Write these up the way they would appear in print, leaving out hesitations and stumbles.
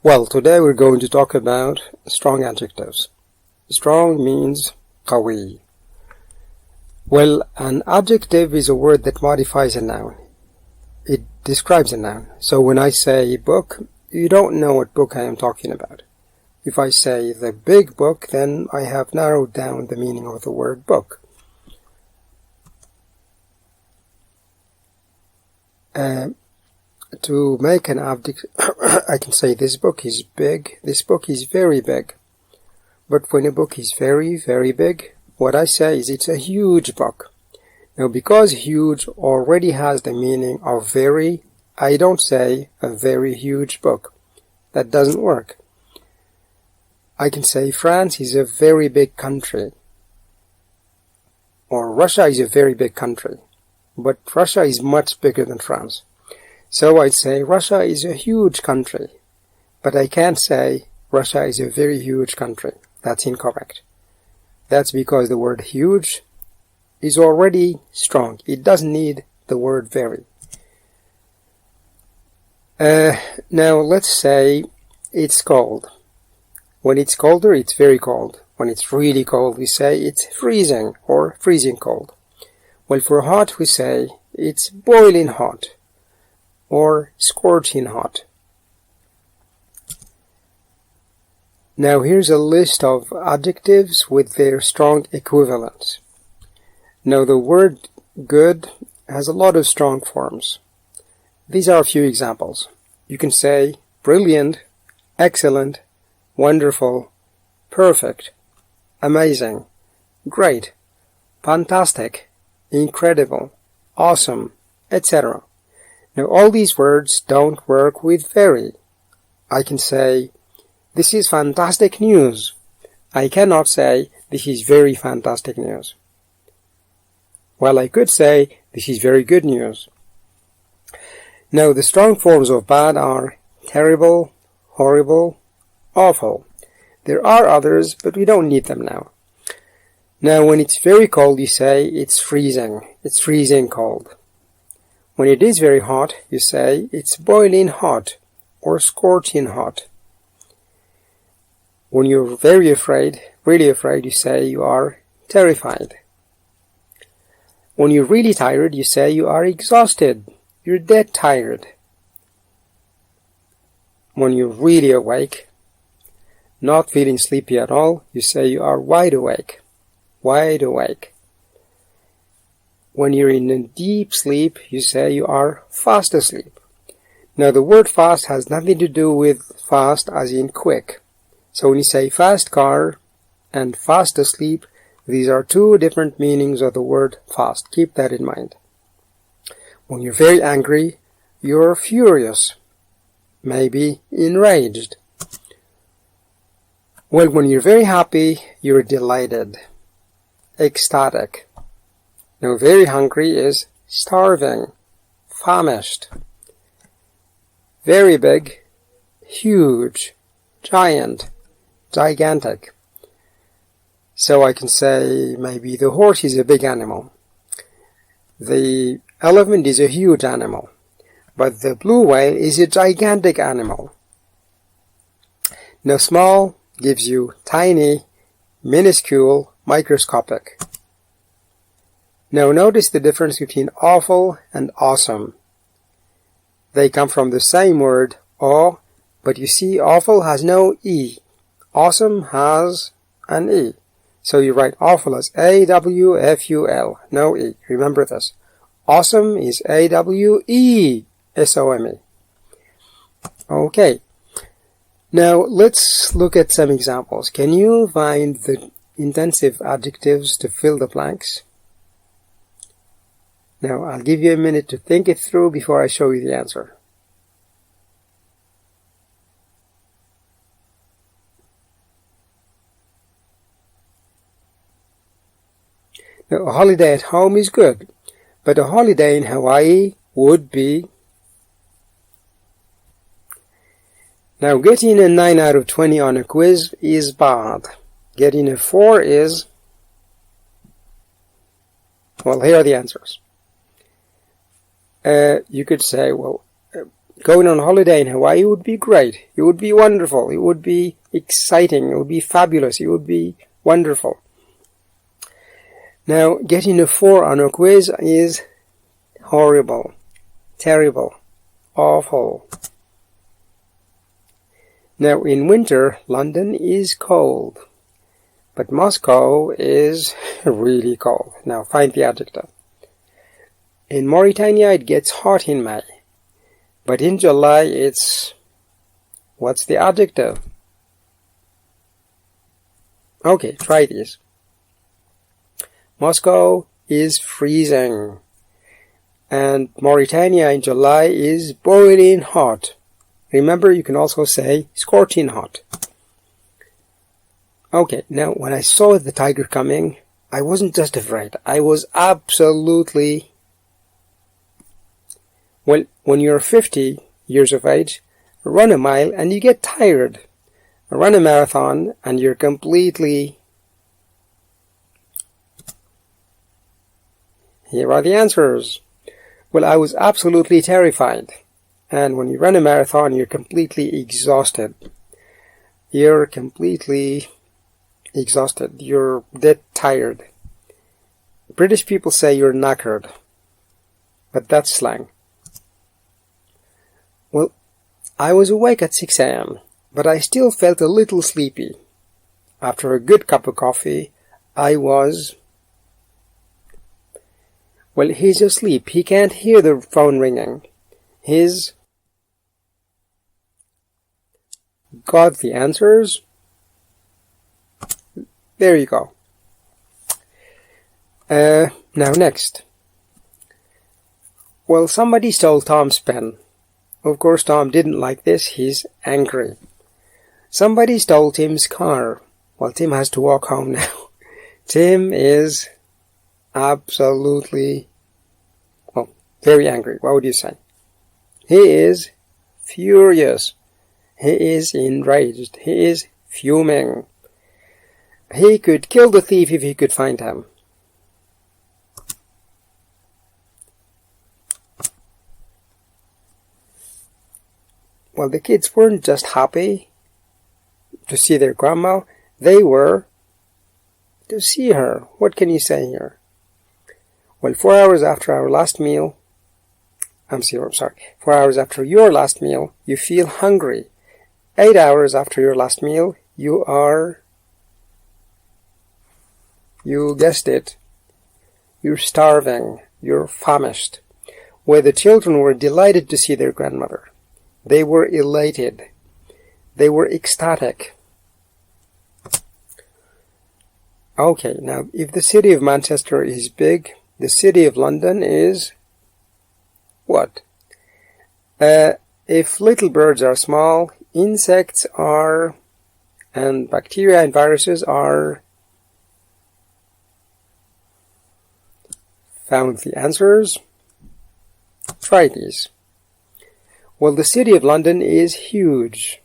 Well, today we're going to talk about strong adjectives. Strong means قوي. Well, an adjective is a word that modifies a noun. It describes a noun. So when I say book, you don't know what book I am talking about. If I say the big book, then I have narrowed down the meaning of the word book. To make an adjective, I can say this book is big, this book is very big. But when a book is very, very big, what I say is it's a huge book. Now, because huge already has the meaning of very, I don't say a very huge book. That doesn't work. I can say France is a very big country. Or Russia is a very big country. But Russia is much bigger than France. So I'd say Russia is a huge country. But I can't say Russia is a very huge country. That's incorrect. That's because the word huge is already strong. It doesn't need the word very. Now let's say it's cold. When it's colder, it's very cold. When it's really cold, we say it's freezing or freezing cold. Well, for hot, we say it's boiling hot or scorching hot. Now here's a list of adjectives with their strong equivalents. Now the word good has a lot of strong forms. These are a few examples. You can say brilliant, excellent, wonderful, perfect, amazing, great, fantastic, incredible, awesome, etc. Now all these words don't work with very. I can say, this is fantastic news. I cannot say, this is very fantastic news. Well, I could say, this is very good news. Now the strong forms of bad are terrible, horrible, awful. There are others, but we don't need them now. Now when it's very cold, you say, it's freezing. It's freezing cold. When it is very hot, you say, it's boiling hot or scorching hot. When you're very afraid, really afraid, you say you are terrified. When you're really tired, you say you are exhausted. You're dead tired. When you're really awake, not feeling sleepy at all, you say you are wide awake. Wide awake. When you're in a deep sleep, you say you are fast asleep. Now the word fast has nothing to do with fast as in quick. So when you say fast car and fast asleep, these are two different meanings of the word fast. Keep that in mind. When you're very angry, you're furious, maybe enraged. Well, when you're very happy, you're delighted, ecstatic. Now, very hungry is starving, famished. Very big, huge, giant, gigantic. So I can say maybe the horse is a big animal. The elephant is a huge animal. But the blue whale is a gigantic animal. Now small gives you tiny, minuscule, microscopic. Now notice the difference between awful and awesome. They come from the same word, awe, but you see awful has no E. Awesome has an E. So you write awful as A-W-F-U-L, no E. Remember this. Awesome is A-W-E-S-O-M-E. Okay. Now let's look at some examples. Can you find the intensive adjectives to fill the blanks? Now I'll give you a minute to think it through before I show you the answer. Now, a holiday at home is good, but a holiday in Hawaii would be... Now, getting a 9 out of 20 on a quiz is bad. Getting a 4 is... Well, here are the answers. You could say, well, Going on holiday in Hawaii would be great. It would be wonderful. It would be exciting. It would be fabulous. It would be wonderful. Now, getting a 4 on a quiz is horrible, terrible, awful. Now, in winter, London is cold, but Moscow is really cold. Now, find the adjective. In Mauritania, it gets hot in May, but in July, it's... What's the adjective? Okay, try this. Moscow is freezing, and Mauritania in July is boiling hot. Remember, you can also say scorching hot. Okay, now when I saw the tiger coming, I wasn't just afraid. I was absolutely... Well, when you're 50 years of age, run a mile and you get tired. Run a marathon and you're completely... Here are the answers. Well, I was absolutely terrified. And when you run a marathon, you're completely exhausted. You're completely exhausted. You're dead tired. British people say you're knackered. But that's slang. Well, I was awake at 6 a.m., but I still felt a little sleepy. After a good cup of coffee, I was... Well, he's asleep. He can't hear the phone ringing. He's got the answers. There you go. Now next. Well, somebody stole Tom's pen. Of course, Tom didn't like this. He's angry. Somebody stole Tim's car. Well, Tim has to walk home now. Tim is... absolutely, well, very angry. What would you say? He is furious. He is enraged. He is fuming. He could kill the thief if he could find him. Well, the kids weren't just happy to see their grandma. They were to see her. What can you say here? Well, 4 hours after our last meal, 4 hours after your last meal, you feel hungry. 8 hours after your last meal, you guessed it, you're starving, you're famished. Where the children were delighted to see their grandmother. They were elated. They were ecstatic. Okay, now if the city of Manchester is big, the city of London is what? If little birds are small, insects are, and bacteria and viruses are... Found the answers? Try these. Well, the city of London is huge.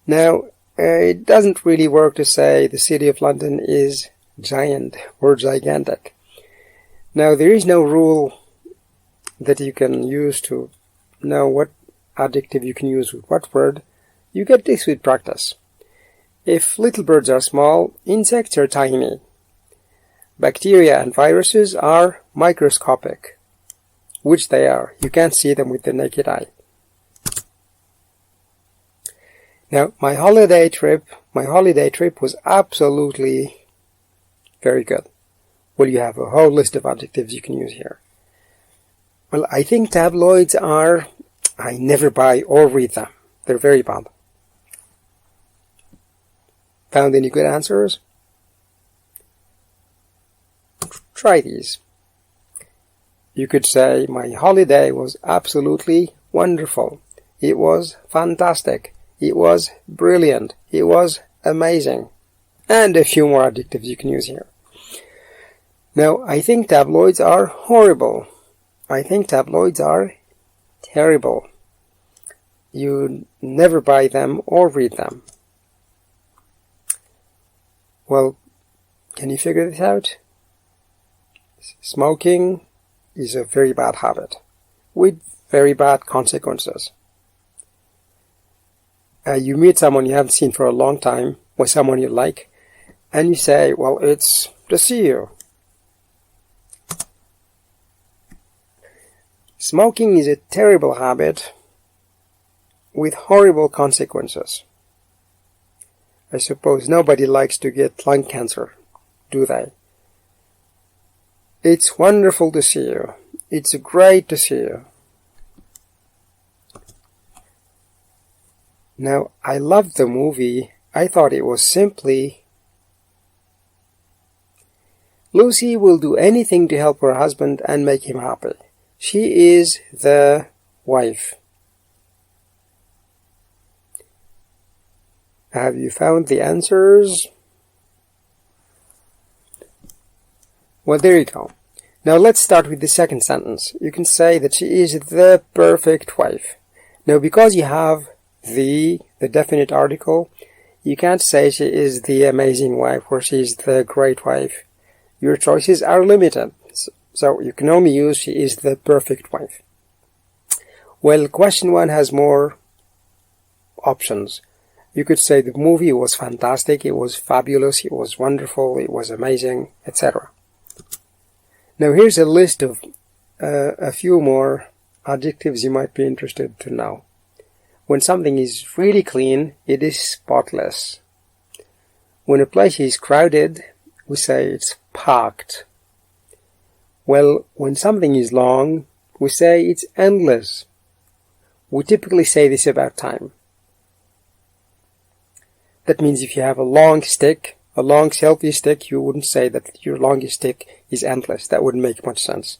Now, it doesn't really work to say the city of London is giant or gigantic. Now, there is no rule that you can use to know what adjective you can use with what word. You get this with practice. If little birds are small, insects are tiny. Bacteria and viruses are microscopic, which they are. You can't see them with the naked eye. Now, my holiday trip was absolutely very good. Well, you have a whole list of adjectives you can use here. Well, I think tabloids are... I never buy or read them. They're very bad. Found any good answers? Try these. You could say, my holiday was absolutely wonderful. It was fantastic. It was brilliant. It was amazing. And a few more adjectives you can use here. Now, I think tabloids are horrible. I think tabloids are terrible. You never buy them or read them. Well, can you figure this out? Smoking is a very bad habit. With very bad consequences. You meet someone you haven't seen for a long time, or someone you like, and you say, well, it's to see you. Smoking is a terrible habit with horrible consequences. I suppose nobody likes to get lung cancer, do they? It's wonderful to see you. It's great to see you. Now, I loved the movie. I thought it was simply, Lucy will do anything to help her husband and make him happy. She is the wife. Have you found the answers? Well, there you go. Now let's start with the second sentence. You can say that she is the perfect wife. Now, because you have the definite article, you can't say she is the amazing wife or she is the great wife. Your choices are limited. So you can only use she is the perfect wife. Well, question 1 has more options. You could say the movie was fantastic, it was fabulous, it was wonderful, it was amazing, etc. Now here's a list of a few more adjectives you might be interested to know. When something is really clean, it is spotless. When a place is crowded, we say it's packed. Well, when something is long, we say it's endless. We typically say this about time. That means if you have a long stick, a long selfie stick, you wouldn't say that your longest stick is endless. That wouldn't make much sense.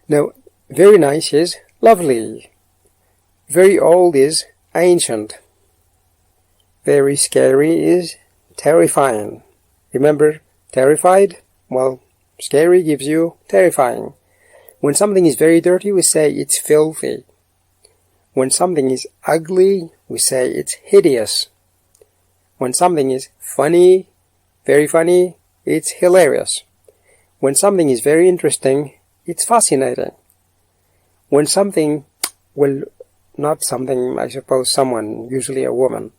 Now, very nice is lovely. Very old is ancient. Very scary is terrifying. Remember, terrified? Well, scary gives you terrifying. When something is very dirty, we say it's filthy. When something is ugly, we say it's hideous. When something is funny, very funny, it's hilarious. When something is very interesting, it's fascinating. When something, well, not something, I suppose someone, usually a woman.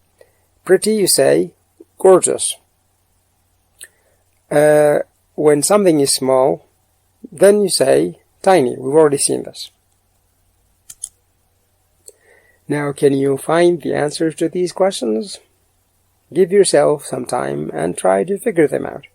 Pretty, you say gorgeous. When something is small, then you say tiny. We've already seen this. Now, can you find the answers to these questions? Give yourself some time and try to figure them out.